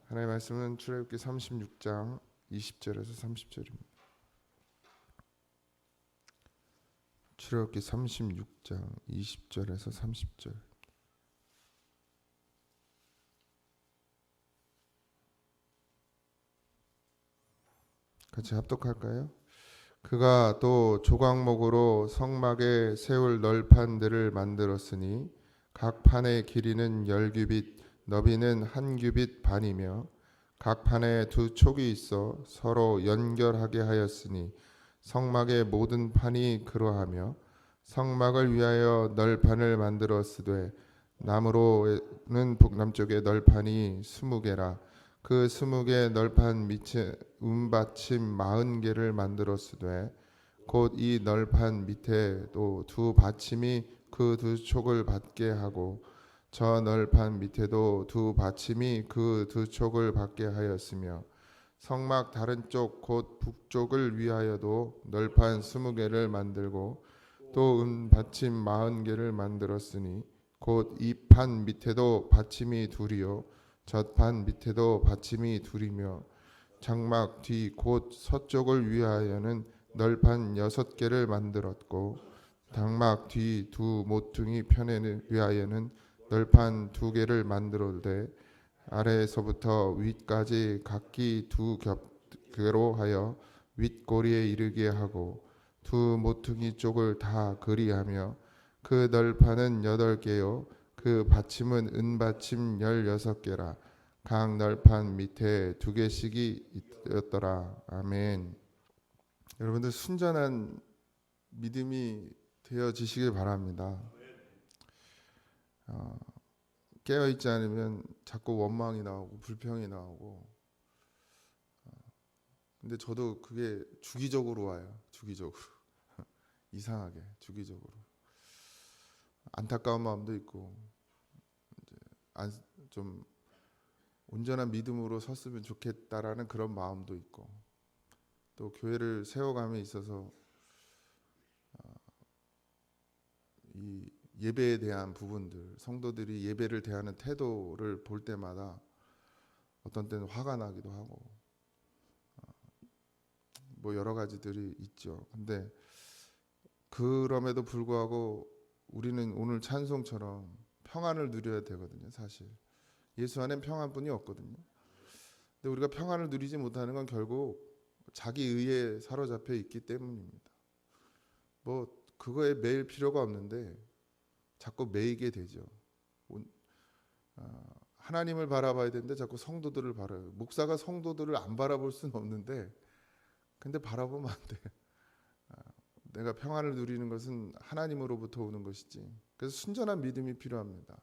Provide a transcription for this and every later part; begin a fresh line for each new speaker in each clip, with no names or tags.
하나님의 말씀은 출애굽기 36장 20절에서 30절입니다. 출애굽기 36장 20절에서 30절. 같이 합독할까요? 그가 또 조각목으로 성막에 세울 널판들을 만들었으니 각 판의 길이는 10규빗, 너비는 1규빗 반이며 각 판에 2촉이 있어 서로 연결하게 하였으니 성막의 모든 판이 그러하며 성막을 위하여 널판을 만들었으되 나무로는 북남쪽에 널판이 20개라. 그 20개 널판 밑에 은받침 40개를 만들었으되 곧 이 널판 밑에도 2받침이 그 2촉을 받게 하고 저 널판 밑에도 2받침이 그 2촉을 받게 하였으며 성막 다른 쪽 곧 북쪽을 위하여도 널판 20개를 만들고 또 은받침 40개를 만들었으니 곧 이 판 밑에도 받침이 2이요 젖판 밑에도 받침이 2이며 장막 뒤 곧 서쪽을 위하여는 널판 6개를 만들었고 장막 뒤 2 모퉁이 편에 위하여는 널판 2개를 만들었되 아래에서부터 윗까지 각기 2겹으로 하여 윗꼬리에 이르게 하고 2 모퉁이 쪽을 다 그리하며 그 널판은 8개요 그 받침은 은받침 16개라. 각 널판 밑에 2개씩이 있더라. 아멘. 여러분들 순전한 믿음이 되어지시길 바랍니다. 깨어있지 않으면 자꾸 원망이 나오고 불평이 나오고, 근데 저도 그게 주기적으로 와요. 주기적으로. 이상하게 주기적으로. 안타까운 마음도 있고 좀 온전한 믿음으로 섰으면 좋겠다라는 그런 마음도 있고, 또 교회를 세워감에 있어서 이 예배에 대한 부분들, 성도들이 예배를 대하는 태도를 볼 때마다 어떤 때는 화가 나기도 하고 뭐 여러 가지들이 있죠. 근데 그럼에도 불구하고 우리는 오늘 찬송처럼 평안을 누려야 되거든요. 사실 예수 안엔 평안뿐이 없거든요. 근데 우리가 평안을 누리지 못하는 건 결국 자기 의에 사로잡혀 있기 때문입니다. 뭐 그거에 매일 필요가 없는데 자꾸 매이게 되죠. 하나님을 바라봐야 되는데 자꾸 성도들을 바라요. 목사가 성도들을 안 바라볼 수는 없는데 근데 바라보면 안 돼. 내가 평안을 누리는 것은 하나님으로부터 오는 것이지. 그래서 순전한 믿음이 필요합니다.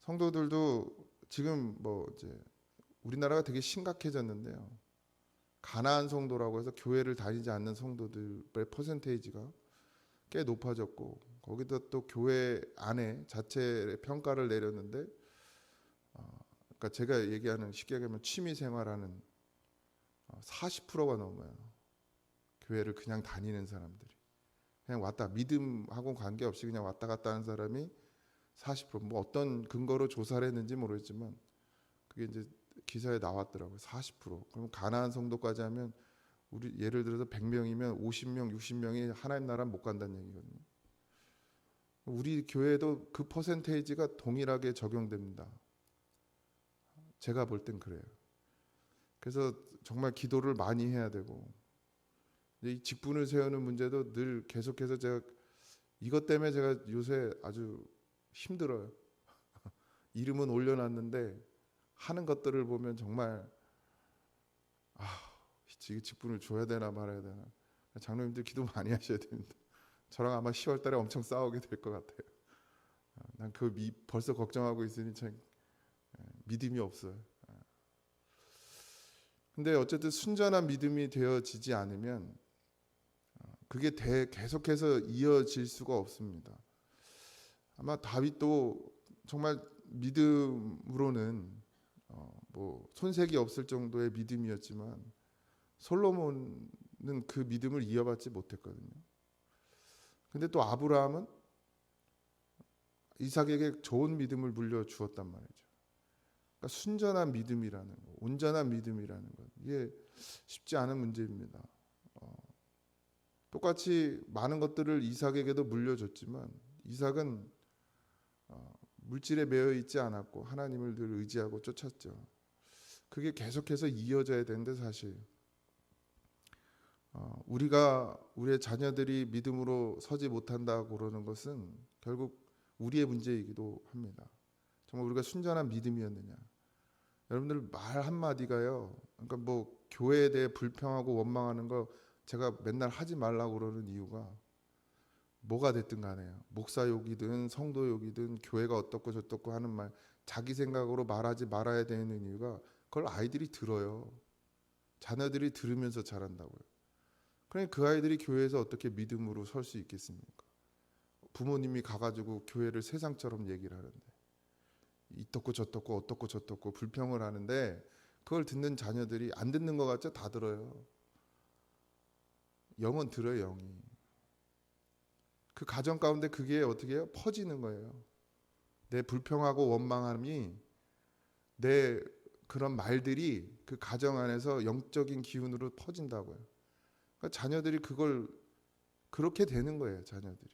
성도들도 지금 뭐 이제 우리나라가 되게 심각해졌는데요. 가나안 성도라고 해서 교회를 다니지 않는 성도들의 퍼센테이지가 꽤 높아졌고, 거기다 또 교회 안에 자체 평가를 내렸는데, 그러니까 제가 얘기하는 쉽게 얘기하면 취미 생활하는 40%가 넘어요. 교회를 그냥 다니는 사람들이, 그냥 왔다 믿음하고 관계없이 그냥 왔다 갔다 하는 사람이 40%. 뭐 어떤 근거로 조사를 했는지 모르겠지만 그게 이제 기사에 나왔더라고요. 40%. 그럼 가나안 성도까지 하면 우리 예를 들어서 100명이면 50명, 60명이 하나님 나라 못 간다는 얘기거든요. 우리 교회도 그 퍼센테이지가 동일하게 적용됩니다. 제가 볼 땐 그래요. 그래서 정말 기도를 많이 해야 되고, 이 직분을 세우는 문제도 늘 계속해서 제가 이것 때문에 제가 요새 아주 힘들어요. 이름은 올려놨는데 하는 것들을 보면 정말 이 직분을 줘야 되나 말아야 되나. 장로님들 기도 많이 하셔야 됩니다. 저랑 아마 10월 달에 엄청 싸우게 될 것 같아요. 난 벌써 걱정하고 있으니 참 믿음이 없어요. 근데 어쨌든 순전한 믿음이 되어지지 않으면 그게 계속해서 이어질 수가 없습니다. 아마 다윗도 정말 믿음으로는 뭐 손색이 없을 정도의 믿음이었지만 솔로몬은 그 믿음을 이어받지 못했거든요. 근데 또 아브라함은 이삭에게 좋은 믿음을 물려주었단 말이죠. 그러니까 순전한 믿음이라는 거, 온전한 믿음이라는 것, 이게 쉽지 않은 문제입니다. 똑같이 많은 것들을 이삭에게도 물려줬지만 이삭은 물질에 매여 있지 않았고 하나님을 늘 의지하고 쫓았죠. 그게 계속해서 이어져야 되는데 사실 우리가 우리의 자녀들이 믿음으로 서지 못한다고 그러는 것은 결국 우리의 문제이기도 합니다. 정말 우리가 순전한 믿음이었느냐? 여러분들 말 한마디가요. 그러니까 뭐 교회에 대해 불평하고 원망하는 거 제가 맨날 하지 말라고 그러는 이유가 뭐가 됐든 간에요. 목사 욕이든 성도 욕이든 교회가 어떻고 저떻고 하는 말 자기 생각으로 말하지 말아야 되는 이유가 그걸 아이들이 들어요. 자녀들이 들으면서 자란다고요. 그러니까 그 아이들이 교회에서 어떻게 믿음으로 설 수 있겠습니까? 부모님이 가가지고 교회를 세상처럼 얘기를 하는데 이떻고 저떻고 어떻고 저떻고 불평을 하는데 그걸 듣는 자녀들이 안 듣는 것 같죠? 다 들어요. 영은 들어요. 영이. 그 가정 가운데 그게 어떻게 해요? 퍼지는 거예요. 내 불평하고 원망함이 내 그런 말들이 그 가정 안에서 영적인 기운으로 퍼진다고요. 그러니까 자녀들이 그걸 그렇게 되는 거예요. 자녀들이.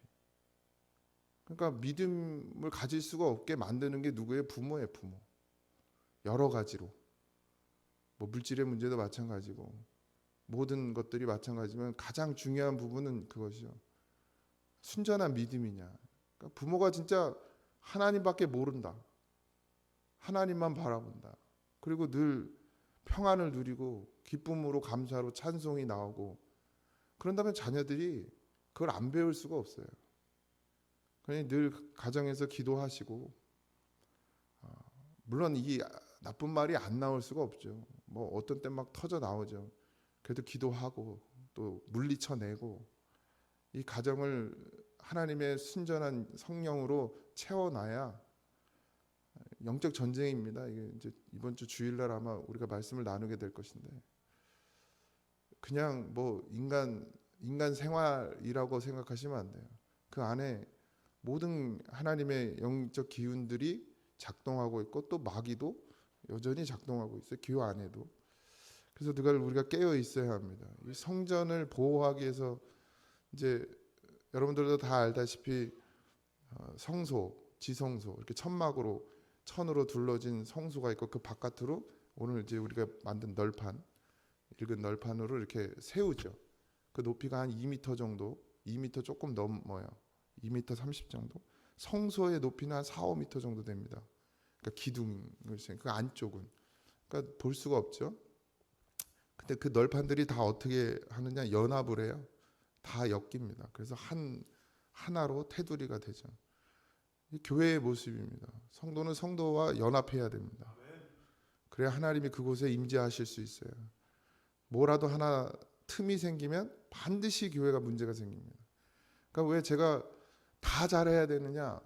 그러니까 믿음을 가질 수가 없게 만드는 게 누구예요? 부모예요. 부모. 여러 가지로. 뭐 물질의 문제도 마찬가지고 모든 것들이 마찬가지지만 가장 중요한 부분은 그것이요. 순전한 믿음이냐. 그러니까 부모가 진짜 하나님밖에 모른다. 하나님만 바라본다. 그리고 늘 평안을 누리고 기쁨으로 감사로 찬송이 나오고 그런다면 자녀들이 그걸 안 배울 수가 없어요. 그러니 늘 가정에서 기도하시고 물론 이 나쁜 말이 안 나올 수가 없죠. 뭐 어떤 때 막 터져 나오죠. 그래도 기도하고 또 물리쳐내고 이 가정을 하나님의 순전한 성령으로 채워놔야 영적 전쟁입니다. 이게 이제 이번 주 주일날 아마 우리가 말씀을 나누게 될 것인데 그냥 뭐 인간 생활이라고 생각하시면 안 돼요. 그 안에 모든 하나님의 영적 기운들이 작동하고 있고 또 마귀도 여전히 작동하고 있어요. 교회 안에도. 그래서 그걸 우리가 깨어 있어야 합니다. 이 성전을 보호하기 위해서 이제 여러분들도 다 알다시피 성소, 지성소 이렇게 천막으로 천으로 둘러진 성소가 있고 그 바깥으로 오늘 이제 우리가 만든 널판, 읽은 널판으로 이렇게 세우죠. 그 높이가 한 2m 정도, 2m 조금 넘어요. 2m 30 정도. 성소의 높이는 한 4, 5m 정도 됩니다. 그러니까 기둥을 그 안쪽은 그러니까 볼 수가 없죠. 근데 그 널판들이 다 어떻게 하느냐 연합을 해요. 다 엮입니다. 그래서 하나로 테두리가 되죠. 이 교회의 모습입니다. 성도는 성도와 연합해야 됩니다. 그래야 하나님이 그곳에 임재하실 수 있어요. 뭐라도 하나 틈이 생기면 반드시 교회가 문제가 생깁니다. 그러니까 왜 제가 다 잘해야 되느냐?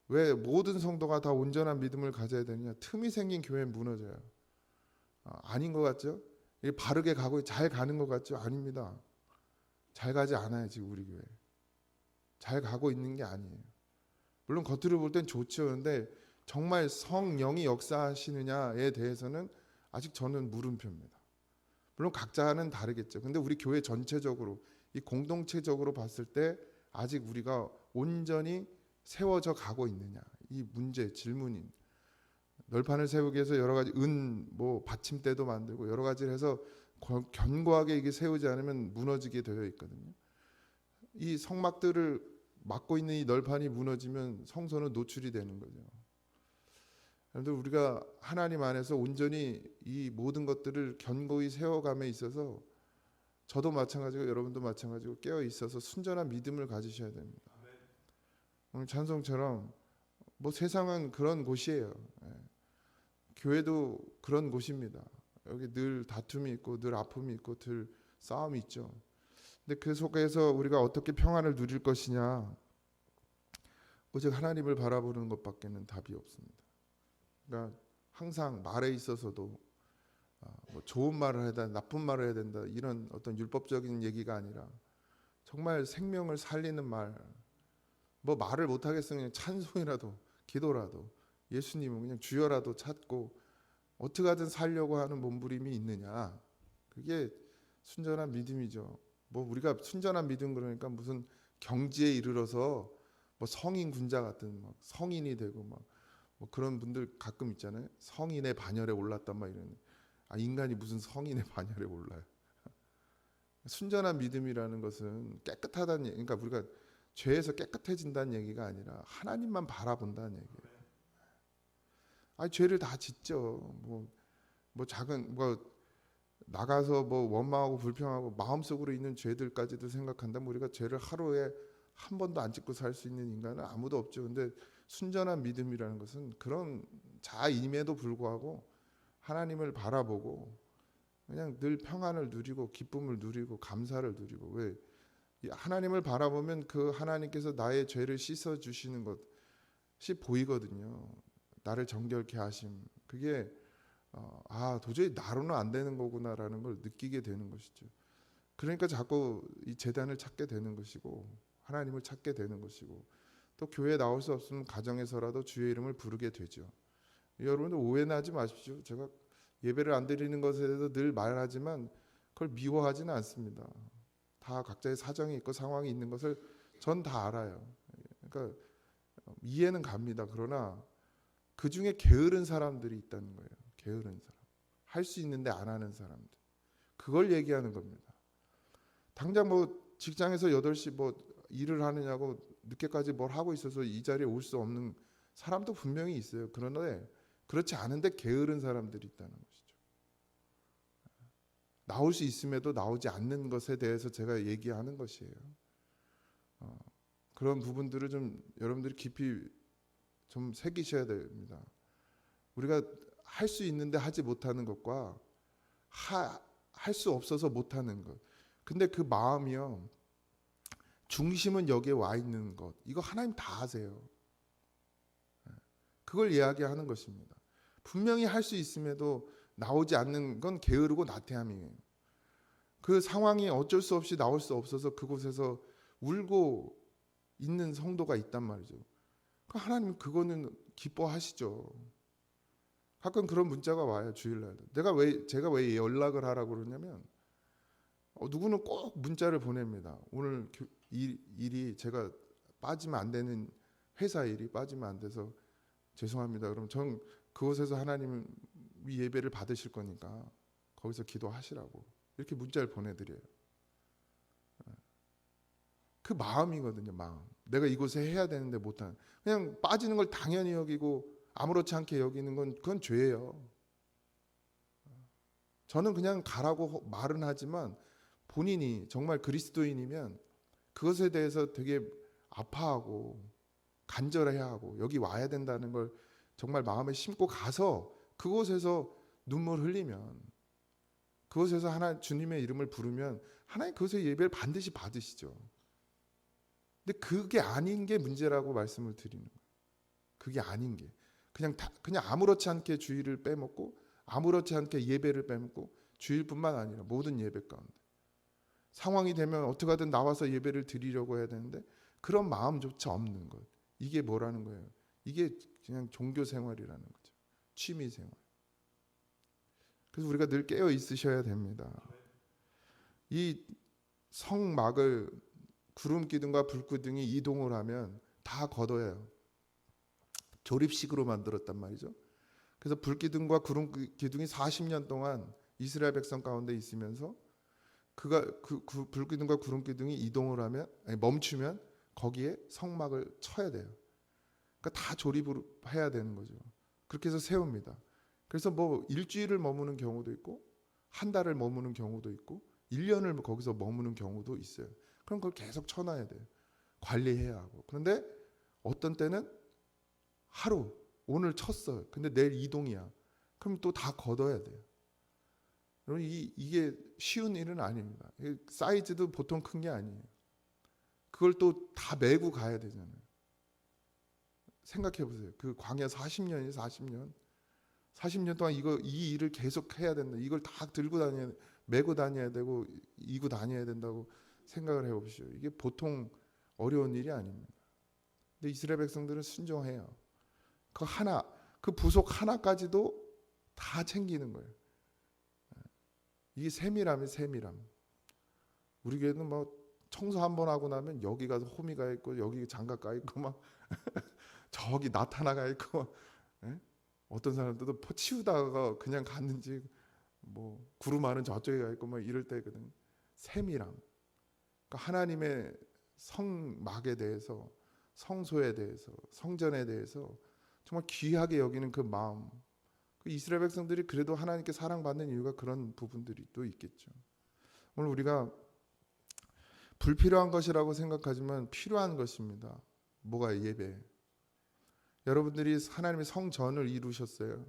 왜 모든 성도가 다 온전한 믿음을 가져야 되느냐? 틈이 생긴 교회는 무너져요. 아닌 것 같죠? 이게 바르게 가고 잘 가는 것 같죠? 아닙니다. 잘 가지 않아요. 지금 우리 교회. 잘 가고 있는 게 아니에요. 물론 겉으로 볼 땐 좋죠. 그런데 정말 성령이 역사하시느냐에 대해서는 아직 저는 물음표입니다. 물론 각자는 다르겠죠. 근데 우리 교회 전체적으로 이 공동체적으로 봤을 때 아직 우리가 온전히 세워져 가고 있느냐 이 문제 질문인 널판을 세우기 위해서 여러 가지 뭐 받침대도 만들고 여러 가지를 해서 견고하게 이게 세우지 않으면 무너지게 되어 있거든요. 이 성막들을 막고 있는 이 널판이 무너지면 성소는 노출이 되는 거죠. 여러분들 우리가 하나님 안에서 온전히 이 모든 것들을 견고히 세워감에 있어서 저도 마찬가지고 여러분도 마찬가지고 깨어 있어서 순전한 믿음을 가지셔야 됩니다. 오늘 찬송처럼 뭐 세상은 그런 곳이에요. 교회도 그런 곳입니다. 여기 늘 다툼이 있고 늘 아픔이 있고 늘 싸움이 있죠. 근데 그 속에서 우리가 어떻게 평안을 누릴 것이냐 오직 하나님을 바라보는 것밖에는 답이 없습니다. 그러니까 항상 말에 있어서도 뭐 좋은 말을 해야 된다, 나쁜 말을 해야 된다 이런 어떤 율법적인 얘기가 아니라 정말 생명을 살리는 말, 뭐 말을 못 하겠으면 그냥 찬송이라도 기도라도 예수님은 그냥 주여라도 찾고 어떻게 하든 살려고 하는 몸부림이 있느냐. 그게 순전한 믿음이죠. 뭐 우리가 순전한 믿음 그러니까 무슨 경지에 이르러서 뭐 성인 군자 같은 막 성인이 되고 막 뭐 그런 분들 가끔 있잖아요. 성인의 반열에 올랐단 막 이런. 인간이 무슨 성인의 반열에 올라요. 순전한 믿음이라는 것은 깨끗하다는 얘기, 그러니까 우리가 죄에서 깨끗해진다는 얘기가 아니라 하나님만 바라본다는 얘기예요. 죄를 다 짓죠. 뭐 작은 뭐 나가서 뭐 원망하고 불평하고 마음속으로 있는 죄들까지도 생각한다면 우리가 죄를 하루에 한 번도 안 짓고 살 수 있는 인간은 아무도 없죠. 근데 순전한 믿음이라는 것은 그런 자임에도 불구하고 하나님을 바라보고 그냥 늘 평안을 누리고 기쁨을 누리고 감사를 누리고, 왜 하나님을 바라보면 그 하나님께서 나의 죄를 씻어 주시는 것이 보이거든요. 나를 정결케 하심. 그게 도저히 나로는 안 되는 거구나라는 걸 느끼게 되는 것이죠. 그러니까 자꾸 이 제단을 찾게 되는 것이고 하나님을 찾게 되는 것이고, 또 교회에 나올 수 없으면 가정에서라도 주의 이름을 부르게 되죠. 여러분들 오해는 하지 마십시오. 제가 예배를 안 드리는 것에 대해서 늘 말하지만 그걸 미워하지는 않습니다. 다 각자의 사정이 있고 상황이 있는 것을 전 다 알아요. 그러니까 이해는 갑니다. 그러나 그 중에 게으른 사람들이 있다는 거예요. 게으른 사람. 할 수 있는데 안 하는 사람들. 그걸 얘기하는 겁니다. 당장 뭐 직장에서 8시 뭐 일을 하느냐고 늦게까지 뭘 하고 있어서 이 자리에 올 수 없는 사람도 분명히 있어요. 그런데 그렇지 않은데 게으른 사람들이 있다는 것이죠. 나올 수 있음에도 나오지 않는 것에 대해서 제가 얘기하는 것이에요. 그런 부분들을 좀 여러분들이 깊이 좀 새기셔야 됩니다. 우리가 할 수 있는데 하지 못하는 것과 할 수 없어서 못하는 것. 근데 그 마음이요. 중심은 여기에 와 있는 것. 이거 하나님 다 아세요. 그걸 이야기하는 것입니다. 분명히 할 수 있음에도 나오지 않는 건 게으르고 나태함이에요. 그 상황이 어쩔 수 없이 나올 수 없어서 그곳에서 울고 있는 성도가 있단 말이죠. 하나님 그거는 기뻐하시죠. 가끔 그런 문자가 와요. 주일날. 제가 왜 연락을 하라고 그러냐면 누구는 꼭 문자를 보냅니다. 오늘 일이 제가 빠지면 안 되는 회사 일이 빠지면 안 돼서 죄송합니다. 그럼 전 그곳에서 하나님이 예배를 받으실 거니까 거기서 기도하시라고 이렇게 문자를 보내드려요. 그 마음이거든요. 마음. 내가 이곳에 해야 되는데 못하는. 그냥 빠지는 걸 당연히 여기고 아무렇지 않게 여기는 건 그건 죄예요. 저는 그냥 가라고 말은 하지만 본인이 정말 그리스도인이면 그것에 대해서 되게 아파하고 간절해야 하고 여기 와야 된다는 걸 정말 마음에 심고 가서 그곳에서 눈물 흘리면, 그곳에서 주님의 이름을 부르면 하나님 그곳에 예배를 반드시 받으시죠. 근데 그게 아닌 게 문제라고 말씀을 드리는 거예요. 그게 아닌 게 그냥 아무렇지 않게 주일을 빼먹고 아무렇지 않게 예배를 빼먹고, 주일뿐만 아니라 모든 예배 가운데 상황이 되면 어떻게 하든 나와서 예배를 드리려고 해야 되는데 그런 마음조차 없는 것. 이게 뭐라는 거예요? 이게 그냥 종교 생활이라는 거죠. 취미 생활. 그래서 우리가 늘 깨어 있으셔야 됩니다. 이 성막을 구름 기둥과 불 기둥이 이동을 하면 다 걷어요. 조립식으로 만들었단 말이죠. 그래서 불 기둥과 구름 기둥이 40년 동안 이스라엘 백성 가운데 있으면서 불 기둥과 구름 기둥이 이동을 하면 멈추면 거기에 성막을 쳐야 돼요. 그러니까 다 조립을 해야 되는 거죠. 그렇게 해서 세웁니다. 그래서 뭐 일주일을 머무는 경우도 있고 한 달을 머무는 경우도 있고 1년을 거기서 머무는 경우도 있어요. 그럼 그걸 계속 쳐놔야 돼요. 관리해야 하고. 그런데 어떤 때는 하루 오늘 쳤어요. 근데 내일 이동이야. 그럼 또 다 걷어야 돼요. 여러분 이게 쉬운 일은 아닙니다. 사이즈도 보통 큰 게 아니에요. 그걸 또 다 메고 가야 되잖아요. 생각해 보세요. 그 광야 40년이 40년 동안 이 일을 계속 해야 된다. 이걸 다 들고 메고 다녀야 되고 이고 다녀야 된다고 생각을 해보시죠. 이게 보통 어려운 일이 아닙니다. 근데 이스라엘 백성들은 순종해요. 그 부속 하나까지도 다 챙기는 거예요. 이게 세밀함이 세밀함. 우리 교회는 뭐 청소 한 번 하고 나면 여기 가서 호미가 있고 여기 장갑가 있고 막 저기 나타나가 있고 예? 어떤 사람들도 포 치우다가 그냥 갔는지 뭐 구루마는 저쪽에 가 있고 막 이럴 때거든. 세밀함. 그러니까 하나님의 성막에 대해서, 성소에 대해서, 성전에 대해서 정말 귀하게 여기는 그 마음. 그 이스라엘 백성들이 그래도 하나님께 사랑받는 이유가 그런 부분들이 또 있겠죠. 오늘 우리가 불필요한 것이라고 생각하지만 필요한 것입니다. 뭐가? 예배. 여러분들이 하나님의 성전을 이루셨어요.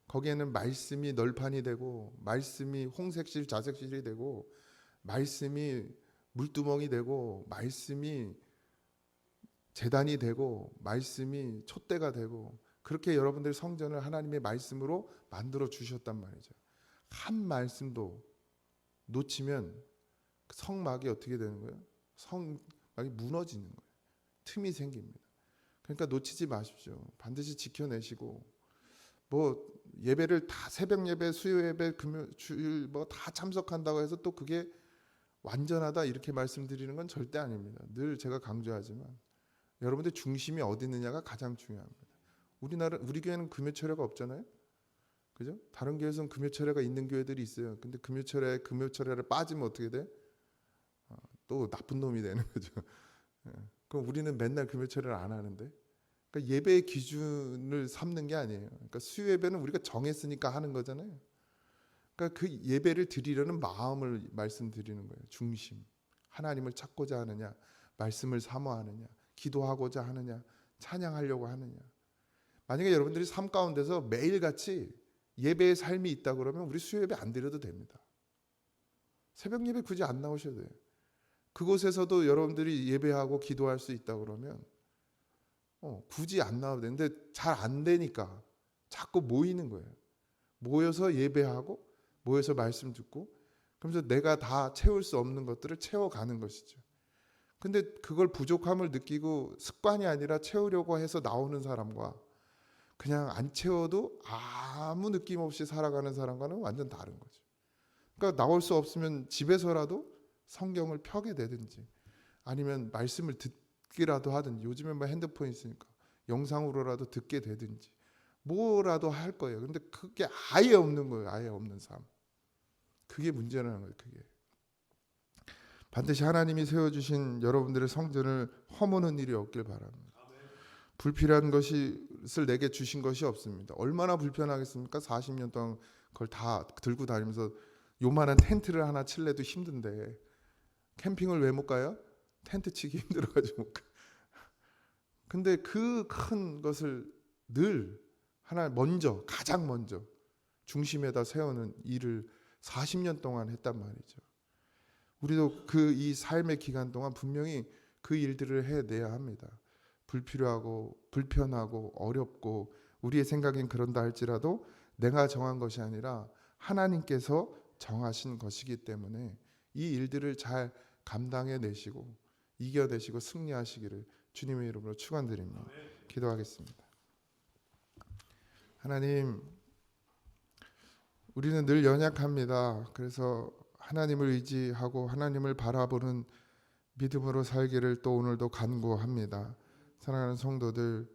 거기에는 말씀이 널판이 되고, 말씀이 홍색실 자색실이 되고, 말씀이 물두멍이 되고, 말씀이 제단이 되고, 말씀이 촛대가 되고, 그렇게 여러분들의 성전을 하나님의 말씀으로 만들어 주셨단 말이죠. 한 말씀도 놓치면 성막이 어떻게 되는 거예요? 성막이 무너지는 거예요. 틈이 생깁니다. 그러니까 놓치지 마십시오. 반드시 지켜내시고, 뭐 예배를 다 새벽 예배, 수요 예배, 금요 주일 뭐 다 참석한다고 해서 또 그게 완전하다 이렇게 말씀드리는 건 절대 아닙니다. 늘 제가 강조하지만 여러분들 중심이 어디 있느냐가 가장 중요합니다. 우리 교회는 금요철야가 없잖아요. 그죠? 다른 교회에서는 금요철야가 있는 교회들이 있어요. 근데 금요철야를 빠지면 어떻게 돼? 또 나쁜 놈이 되는 거죠. 그럼 우리는 맨날 금요철야를 안 하는데, 그러니까 예배의 기준을 삼는 게 아니에요. 그러니까 수요 예배는 우리가 정했으니까 하는 거잖아요. 그러니까 그 예배를 드리려는 마음을 말씀드리는 거예요. 중심. 하나님을 찾고자 하느냐, 말씀을 사모하느냐, 기도하고자 하느냐, 찬양하려고 하느냐. 만약에 여러분들이 삶 가운데서 매일같이 예배의 삶이 있다 그러면 우리 수요 예배 안 드려도 됩니다. 새벽 예배 굳이 안 나오셔도 돼요. 그곳에서도 여러분들이 예배하고 기도할 수 있다 그러면 굳이 안 나와도 되는데 잘 안 되니까 자꾸 모이는 거예요. 모여서 예배하고 모여서 말씀 듣고, 그러면서 내가 다 채울 수 없는 것들을 채워가는 것이죠. 근데 그걸 부족함을 느끼고 습관이 아니라 채우려고 해서 나오는 사람과 그냥 안 채워도 아무 느낌 없이 살아가는 사람과는 완전 다른 거죠. 그러니까 나올 수 없으면 집에서라도 성경을 펴게 되든지 아니면 말씀을 듣기라도 하든지, 요즘에 뭐 핸드폰 있으니까 영상으로라도 듣게 되든지 뭐라도 할 거예요. 근데 그게 아예 없는 거예요. 아예 없는 삶. 그게 문제라는 거예요. 그게 반드시 하나님이 세워주신 여러분들의 성전을 허무는 일이 없길 바랍니다. 불필요한 것을 내게 주신 것이 없습니다. 얼마나 불편하겠습니까? 40년 동안 그걸 다 들고 다니면서 요만한 텐트를 하나 칠래도 힘든데 캠핑을 왜 못 가요? 텐트 치기 힘들어가지고 못 가. 근데 그 큰 것을 늘 가장 먼저 중심에다 세우는 일을 40년 동안 했단 말이죠. 우리도 이 삶의 기간 동안 분명히 그 일들을 해내야 합니다. 불필요하고 불편하고 어렵고 우리의 생각엔 그런다 할지라도 내가 정한 것이 아니라 하나님께서 정하신 것이기 때문에 이 일들을 잘 감당해내시고 이겨내시고 승리하시기를 주님의 이름으로 축원드립니다. 기도하겠습니다. 하나님, 우리는 늘 연약합니다. 그래서 하나님을 의지하고 하나님을 바라보는 믿음으로 살기를 또 오늘도 간구합니다. 사랑하는 성도들,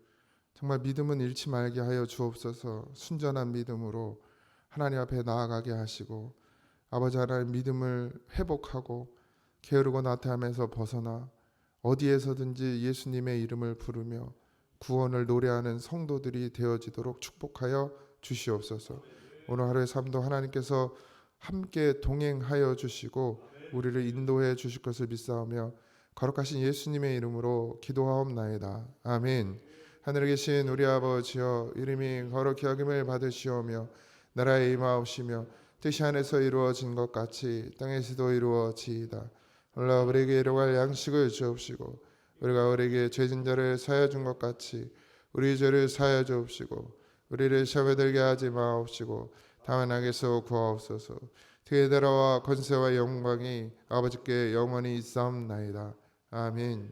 정말 믿음은 잃지 말게 하여 주옵소서. 순전한 믿음으로 하나님 앞에 나아가게 하시고 아버지 하나님 믿음을 회복하고 게으르고 나태함에서 벗어나 어디에서든지 예수님의 이름을 부르며 구원을 노래하는 성도들이 되어지도록 축복하여 주시옵소서. 오늘 하루의 삶도 하나님께서 함께 동행하여 주시고 우리를 인도해 주실 것을 믿사오며 거룩하신 예수님의 이름으로 기도하옵나이다. 아멘. 하늘에 계신 우리 아버지여, 이름이 거룩히 여김을 받으시오며 나라에 임하옵시며 뜻이 하늘에서 이루어진 것 같이 땅에서도 이루어지이다. 오늘 우리에게 일용할 양식을 주옵시고 우리가 우리에게 죄진 자를 사하여 준 것 같이 우리 죄를 사하여 주옵시고 우리를 시험에 들게 하지 마옵시고 다만 악에서 구하옵소서. 그의 나라와 권세와 영광이 아버지께 영원히 있사옵나이다. 아멘.